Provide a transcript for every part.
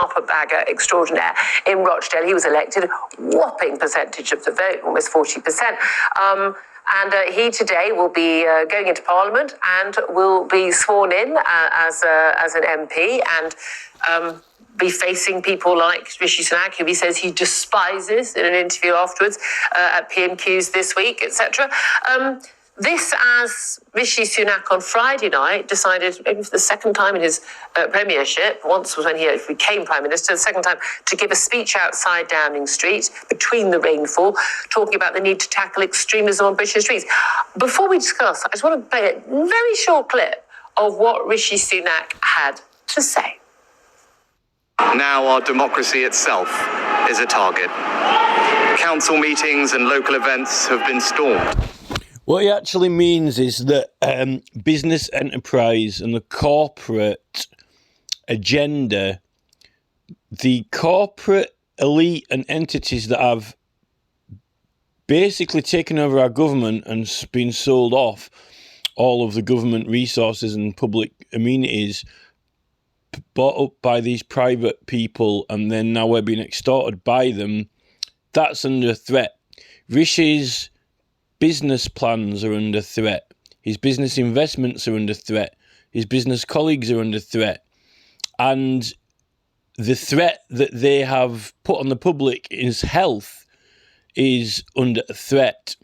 carpetbagger extraordinaire in Rochdale. He was elected, whopping percentage of the vote, almost 40%. And he today will be going into Parliament and will be sworn in as an MP and be facing people like Rishi Sunak, who he says he despises in an interview afterwards at PMQs this week, etc. This, as Rishi Sunak on Friday night decided, maybe for the second time in his premiership, once was when he became Prime Minister, the second time, to give a speech outside Downing Street between the rainfall, talking about the need to tackle extremism on British streets. Before we discuss, I just want to play a very short clip of what Rishi Sunak had to say. Now our democracy itself is a target. Council meetings and local events have been stormed. What he actually means is that business enterprise and the corporate agenda, the corporate elite and entities that have basically taken over our government and been sold off all of the government resources and public amenities, bought up by these private people, and then now we're being extorted by them, that's under threat. Rishi's business plans are under threat. His business investments are under threat. His business colleagues are under threat. And the threat that they have put on the public is health is under threat.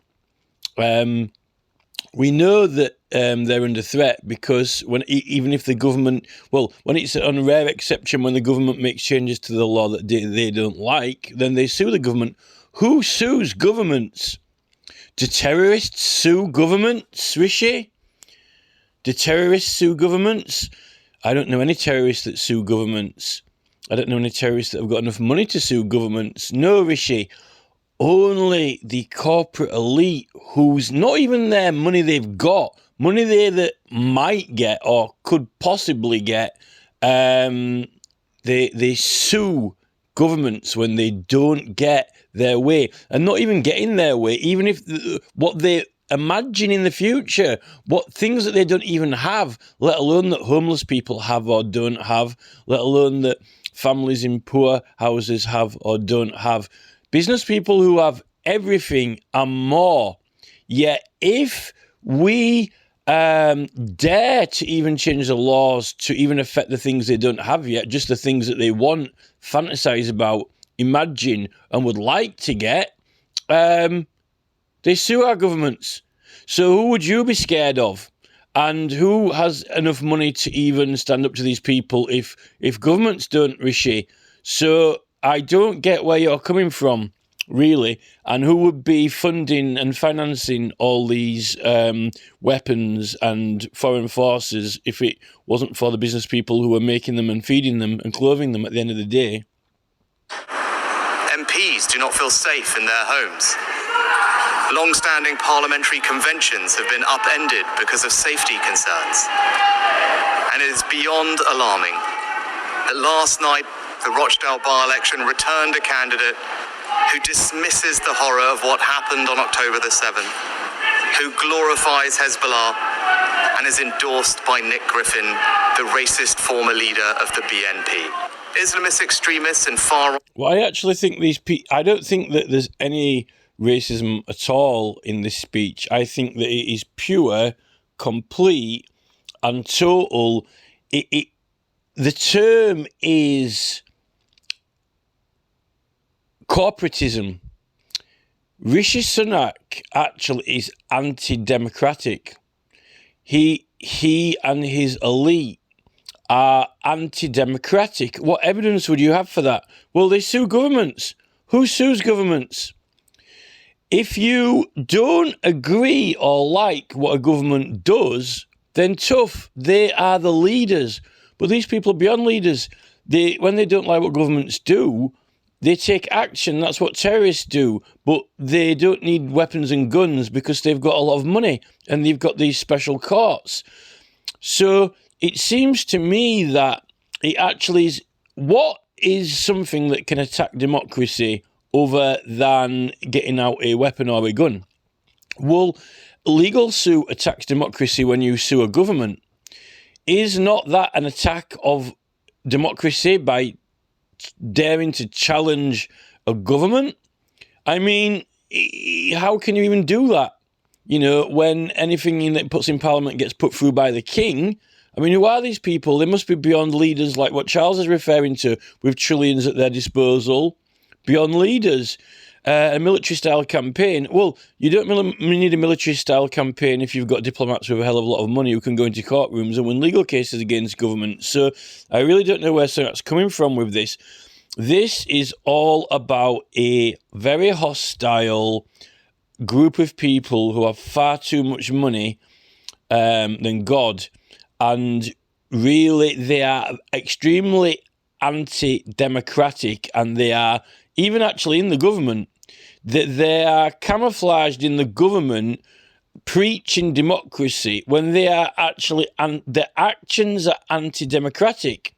We know that they're under threat because even if the government, when it's on a rare exception when the government makes changes to the law that they don't like, then they sue the government. Who sues governments? Do terrorists sue governments, Rishi? Do terrorists sue governments? I don't know any terrorists that sue governments. I don't know any terrorists that have got enough money to sue governments. No, Rishi. Only the corporate elite, who's not even their money they've got, money they might get or could possibly get, they sue governments when they don't get their way, and not even getting their way, even if what they imagine in the future, what things that they don't even have, let alone that homeless people have or don't have, let alone that families in poor houses have or don't have. Business people who have everything and more. Yet if we dare to even change the laws to even affect the things they don't have yet, just the things that they want, fantasize about, imagine and would like to get, they sue our governments. So who would you be scared of? And who has enough money to even stand up to these people if governments don't, Rishi? So I don't get where you're coming from, really. And who would be funding and financing all these weapons and foreign forces if it wasn't for the business people who are making them and feeding them and clothing them at the end of the day? MPs do not feel safe in their homes. Long-standing parliamentary conventions have been upended because of safety concerns. And it is beyond alarming that last night the Rochdale by-election returned a candidate who dismisses the horror of what happened on October the 7th, who glorifies Hezbollah and is endorsed by Nick Griffin, the racist former leader of the BNP. Islamist extremists and far... Well, I actually think I don't think that there's any racism at all in this speech. I think that it is pure, complete and total. The term is corporatism. Rishi Sunak actually is anti-democratic. He and his elite are anti-democratic. What evidence would you have for that? Well, they sue governments. Who sues governments? If you don't agree or like what a government does, then tough, they are the leaders. But these people are beyond leaders. When they don't like what governments do, they take action. That's what terrorists do. But they don't need weapons and guns because they've got a lot of money and they've got these special courts. So it seems to me that it actually is, what is something that can attack democracy other than getting out a weapon or a gun? Well, legal suit attacks democracy when you sue a government. Is not that an attack of democracy by daring to challenge a government. I mean, how can you even do that? You know, when anything that puts in Parliament gets put through by the King. I mean, who are these people? They must be beyond leaders like what Charles is referring to, with trillions at their disposal. Beyond leaders. A military-style campaign. Well, you don't need a military-style campaign if you've got diplomats with a hell of a lot of money who can go into courtrooms and win legal cases against government. So I really don't know where Senat's coming from with this. This is all about a very hostile group of people who have far too much money than God. And really, they are extremely anti-democratic, and they are, even actually in the government, that they are camouflaged in the government preaching democracy when they are actually, and their actions are anti-democratic.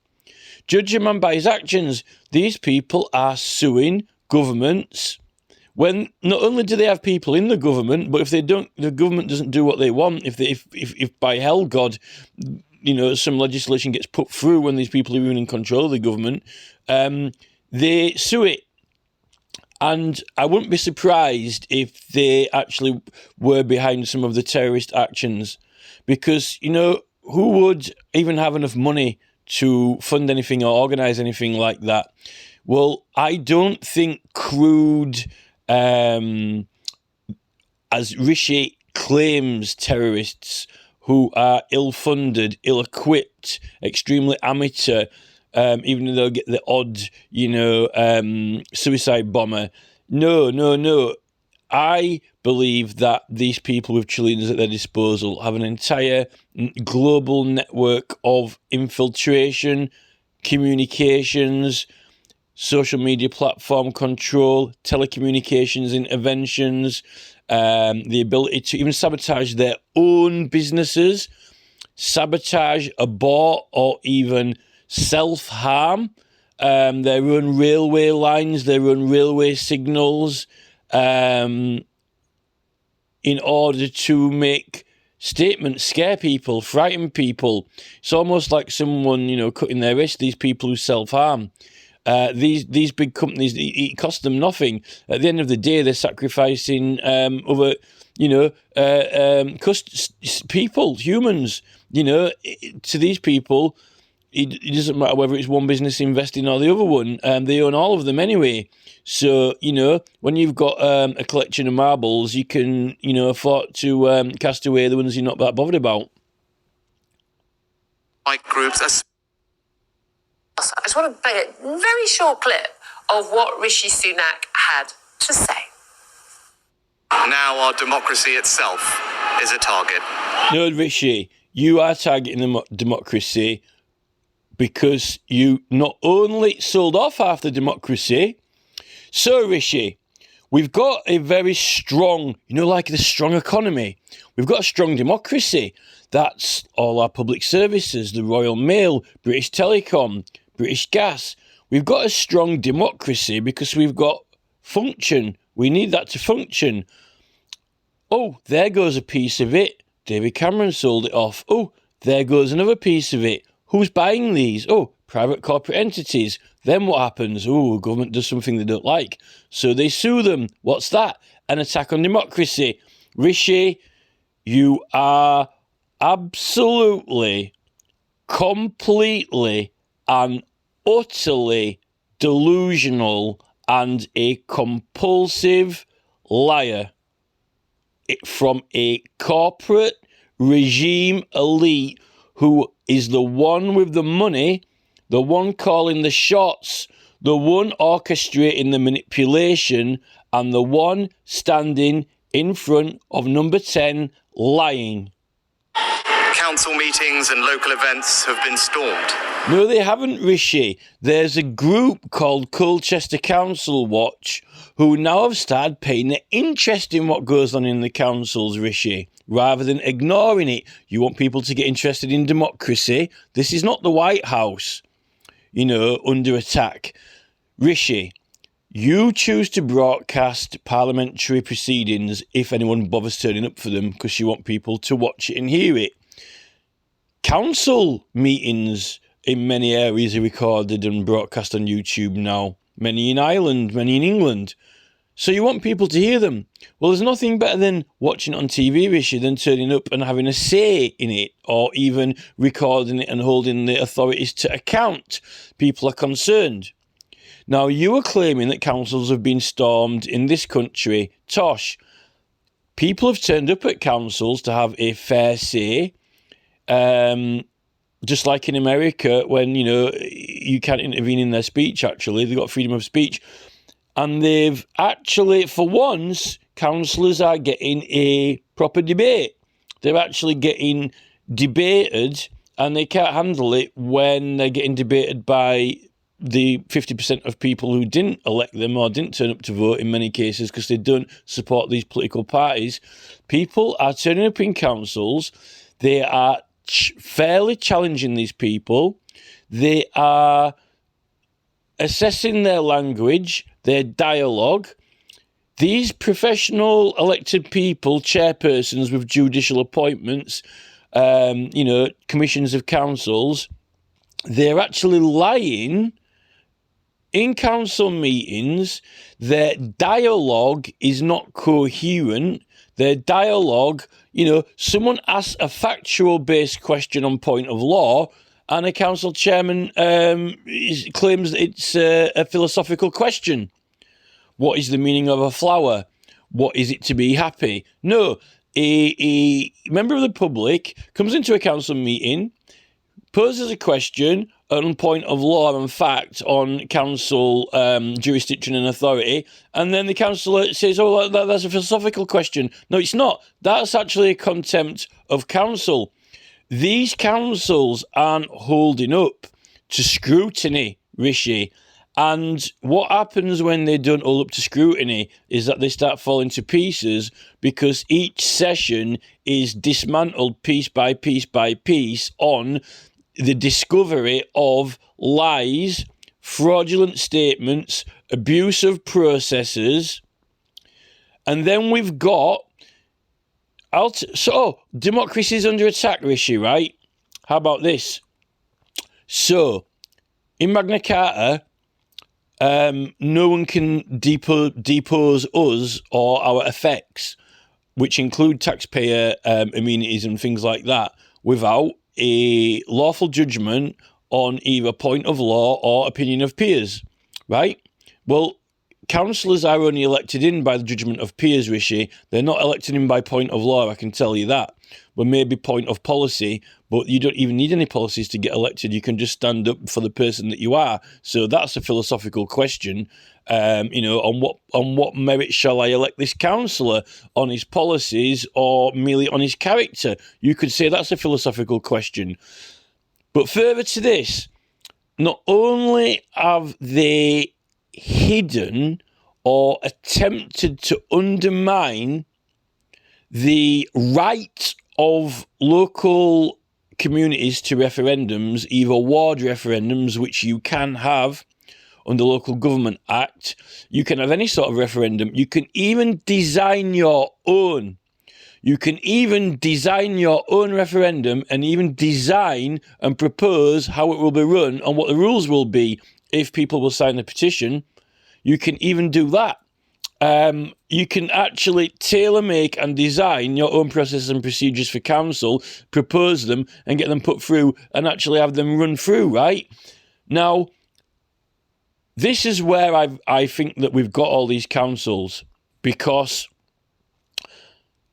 Judge a man by his actions. These people are suing governments when not only do they have people in the government, but if they don't, the government doesn't do what they want. If by hell, God, you know, some legislation gets put through when these people are even in control of the government, they sue it. And I wouldn't be surprised if they actually were behind some of the terrorist actions, because, you know, who would even have enough money to fund anything or organise anything like that? Well, I don't think crude, as Rishi claims, terrorists who are ill-funded, ill-equipped, extremely amateur, even though they'll get the odd, you know, suicide bomber. No. I believe that these people with trillions at their disposal have an entire global network of infiltration, communications, social media platform control, telecommunications interventions, the ability to even sabotage their own businesses, sabotage, abort, or even self-harm, their own railway lines, their own railway signals, in order to make statements, scare people, frighten people. It's almost like someone, you know, cutting their wrist, these people who self-harm. These big companies, it costs them nothing. At the end of the day, they're sacrificing other, you know, people, humans, you know, to these people. It doesn't matter whether it's one business investing or the other one. They own all of them anyway. So, you know, when you've got a collection of marbles, you can, you know, afford to cast away the ones you're not that bothered about. Like groups. I just want to play a very short clip of what Rishi Sunak had to say. Now our democracy itself is a target. No, Rishi, you are targeting the democracy, because you not only sold off half the democracy. So, Rishi, we've got a very strong, you know, like the strong economy. We've got a strong democracy. That's all our public services, the Royal Mail, British Telecom, British Gas. We've got a strong democracy because we've got function. We need that to function. Oh, there goes a piece of it. David Cameron sold it off. Oh, there goes another piece of it. Who's buying these? Oh, private corporate entities. Then what happens? Oh, government does something they don't like, so they sue them. What's that? An attack on democracy. Rishi, you are absolutely, completely and utterly delusional and a compulsive liar from a corporate regime elite who is the one with the money, the one calling the shots, the one orchestrating the manipulation, and the one standing in front of number 10 lying. Council meetings and local events have been stormed. No, they haven't, Rishi. There's a group called Colchester Council Watch who now have started paying their interest in what goes on in the councils, Rishi, rather than ignoring it. You want people to get interested in democracy. This is not the White House, you know, under attack. Rishi, you choose to broadcast parliamentary proceedings if anyone bothers turning up for them because you want people to watch it and hear it. Council meetings in many areas are recorded and broadcast on YouTube now. Many in Ireland, many in England. So you want people to hear them. Well, there's nothing better than watching it on TV, Rishi, than turning up and having a say in it, or even recording it and holding the authorities to account. People are concerned. Now, you are claiming that councils have been stormed in this country. Tosh, people have turned up at councils to have a fair say. Just like in America, when, you know, you can't intervene in their speech, actually. They've got freedom of speech. And they've actually, for once, councillors are getting a proper debate. They're actually getting debated, and they can't handle it when they're getting debated by the 50% of people who didn't elect them or didn't turn up to vote in many cases because they don't support these political parties. People are turning up in councils. They are fairly challenging these people. They are assessing their language, their dialogue. These professional elected people, chairpersons with judicial appointments, commissions of councils, they're actually lying in council meetings. Their dialogue is not coherent. Their dialogue, someone asks a factual-based question on point of law, and a council chairman claims that it's a philosophical question. What is the meaning of a flower? What is it to be happy? No, a member of the public comes into a council meeting, poses a question on point of law and fact on council jurisdiction and authority, and then the councillor says, oh, that's a philosophical question. No, it's not. That's actually a contempt of council. These councils aren't holding up to scrutiny, Rishi. And what happens when they don't hold up to scrutiny is that they start falling to pieces, because each session is dismantled piece by piece by piece on the discovery of lies, fraudulent statements, abuse of processes. And then we've got... So, democracy is under attack, Rishi, right? How about this? So, in Magna Carta, no one can depose us or our effects, which include taxpayer amenities and things like that, without a lawful judgment on either point of law or opinion of peers, right? Well, councillors are only elected in by the judgment of peers, Rishi. They're not elected in by point of law, I can tell you that. Well, maybe point of policy, but you don't even need any policies to get elected. You can just stand up for the person that you are. So that's a philosophical question. On what merit shall I elect this councillor? On his policies or merely on his character? You could say that's a philosophical question. But further to this, not only have they hidden or attempted to undermine the right of local communities to referendums, either ward referendums, which you can have under Local Government Act. You can have any sort of referendum. You can even design your own. You can even design your own referendum and even design and propose how it will be run and what the rules will be if people will sign the petition. You can even do that. You can actually tailor-make and design your own processes and procedures for council, propose them and get them put through and actually have them run through, right? Now, this is where I think that we've got all these councils, because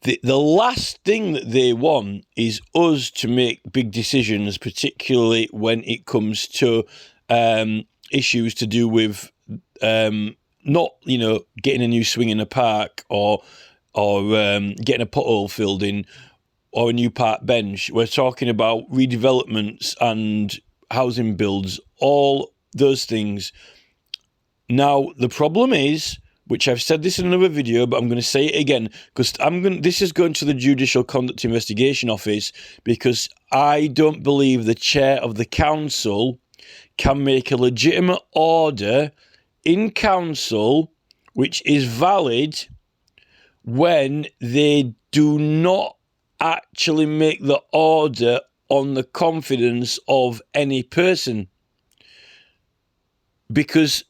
the last thing that they want is us to make big decisions, particularly when it comes to issues to do with not, getting a new swing in a park or getting a pothole filled in or a new park bench. We're talking about redevelopments and housing builds, all those things. Now, the problem is, which I've said this in another video, but I'm going to say it again, because this is going to the Judicial Conduct Investigation Office, because I don't believe the chair of the council can make a legitimate order in council which is valid when they do not actually make the order on the confidence of any person. Because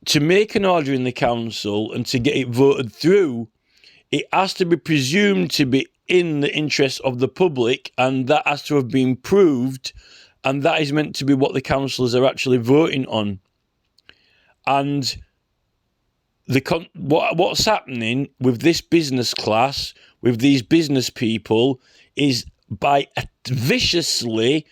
to make an order in the council and to get it voted through, it has to be presumed to be in the interest of the public, and that has to have been proved, and that is meant to be what the councillors are actually voting on. And what's happening with this business class, with these business people, is by viciously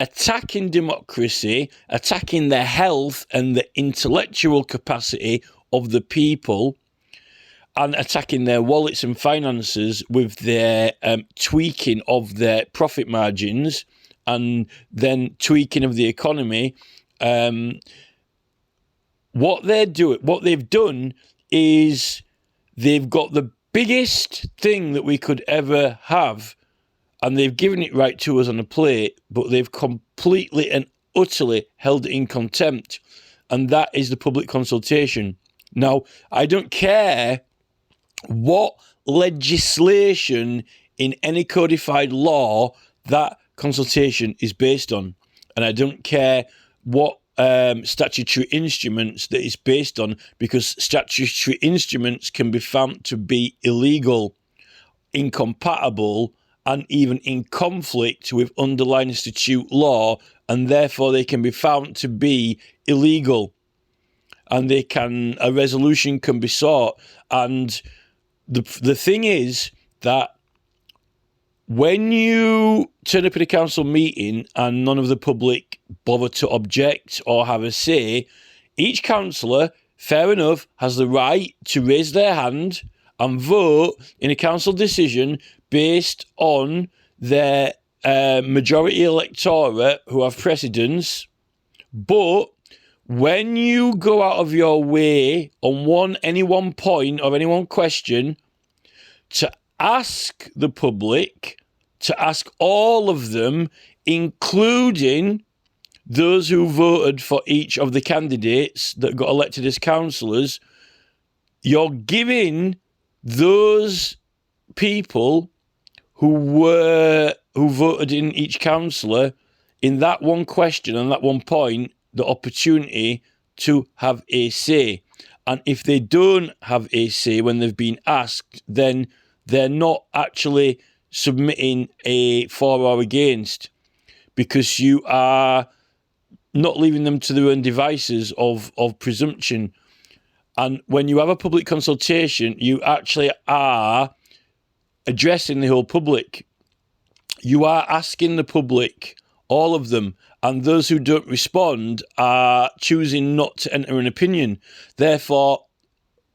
attacking democracy, attacking the health and the intellectual capacity of the people, and attacking their wallets and finances with their tweaking of their profit margins and then tweaking of the economy. What they've done is they've got the biggest thing that we could ever have, and they've given it right to us on a plate, but they've completely and utterly held it in contempt, and that is the public consultation. Now, I don't care what legislation in any codified law that consultation is based on, and I don't care what statutory instruments that it's based on, because statutory instruments can be found to be illegal, incompatible, and even in conflict with underlying statute law, and therefore they can be found to be illegal, and a resolution can be sought. And the thing is that when you turn up at a council meeting and none of the public bother to object or have a say, each councillor, fair enough, has the right to raise their hand and vote in a council decision based on their majority electorate who have precedence. But when you go out of your way on any one point or any one question to ask the public, to ask all of them, including those who voted for each of the candidates that got elected as councillors, you're giving those people who voted in each councillor in that one question and that one point the opportunity to have a say. And if they don't have a say when they've been asked, then they're not actually submitting a for or against, because you are not leaving them to their own devices of presumption. And when you have a public consultation, you actually are addressing the whole public. You are asking the public, all of them, and those who don't respond are choosing not to enter an opinion. Therefore,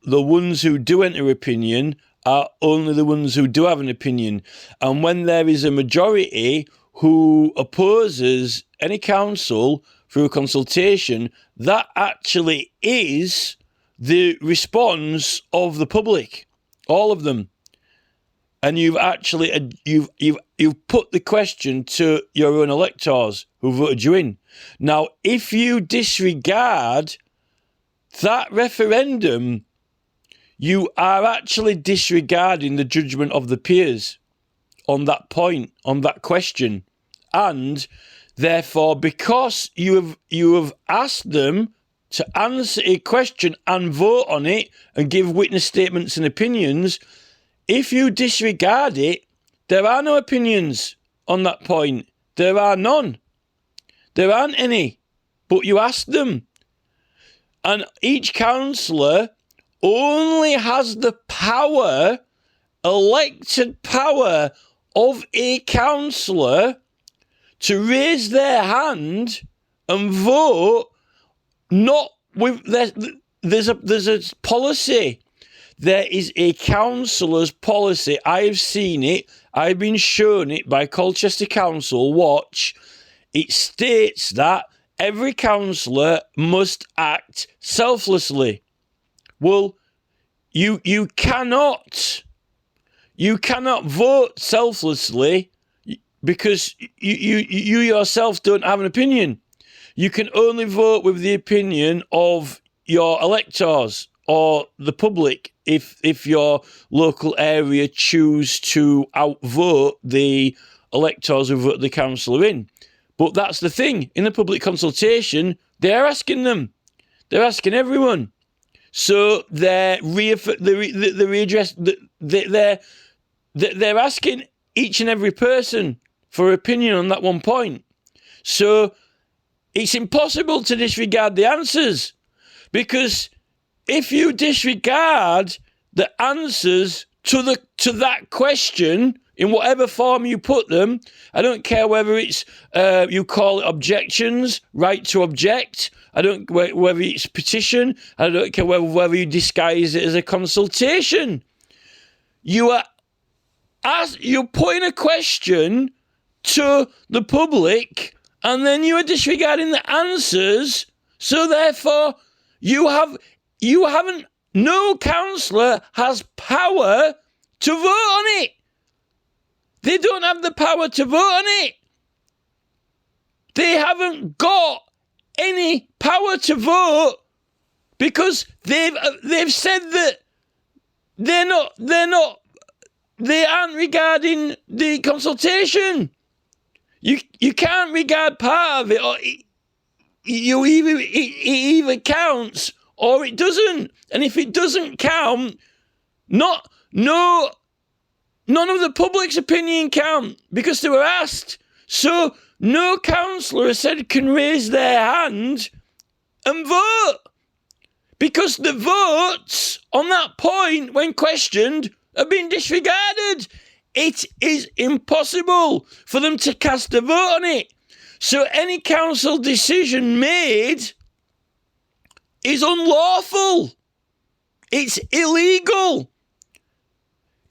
the ones who do enter opinion are only the ones who do have an opinion. And when there is a majority who opposes any council through a consultation, that actually is the response of the public, all of them. And you've actually you've put the question to your own electors who voted you in. Now, if you disregard that referendum, you are actually disregarding the judgment of the peers on that point, on that question. And therefore, because you have asked them to answer a question and vote on it and give witness statements and opinions, if you disregard it, there are no opinions on that point. There are none. There aren't any. But you asked them. And each councillor only has the power, elected power of a councillor to raise their hand and vote, not with there's a policy. There is a councillor's policy. I've seen it. I've been shown it by Colchester Council Watch. It states that every councillor must act selflessly. Well, you cannot vote selflessly because you yourself don't have an opinion. You can only vote with the opinion of your electors or the public if your local area choose to outvote the electors who vote the councillor in. But that's the thing. In the public consultation, they're asking them. They're asking everyone. So they're asking each and every person for opinion on that one point. So it's impossible to disregard the answers, because if you disregard the answers to that question in whatever form you put them, I don't care whether it's you call it objections, right to object, I don't care whether it's petition, I don't care whether you disguise it as a consultation. You're putting a question to the public, and then you are disregarding the answers. So therefore, no councillor has power to vote on it. They don't have the power to vote on it. They haven't got any power to vote, because they've said that they aren't regarding the consultation. You can't regard part of it, or it either counts or it doesn't. And if it doesn't count, none of the public's opinion count, because they were asked. So no councillor has said can raise their hand and vote, because the votes on that point, when questioned, have been disregarded. It is impossible for them to cast a vote on it. So any council decision made is unlawful. It's illegal.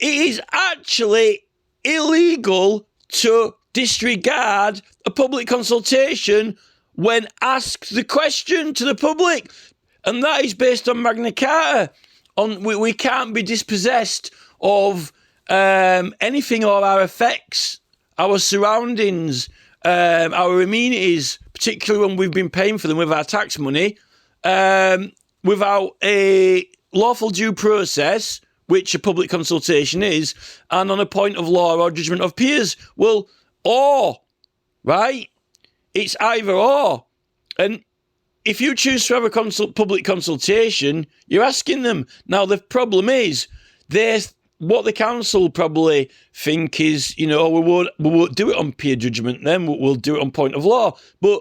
It is actually illegal to disregard a public consultation when asked the question to the public. And that is based on Magna Carta. We can't be dispossessed of anything or our effects, our surroundings, our amenities, particularly when we've been paying for them with our tax money, without a lawful due process, which a public consultation is, and on a point of law or judgment of peers. Well, or, right? It's either or. And if you choose to have a public consultation, you're asking them. Now, the problem is, what the council probably think is, we won't do it on peer judgment then, we'll do it on point of law. But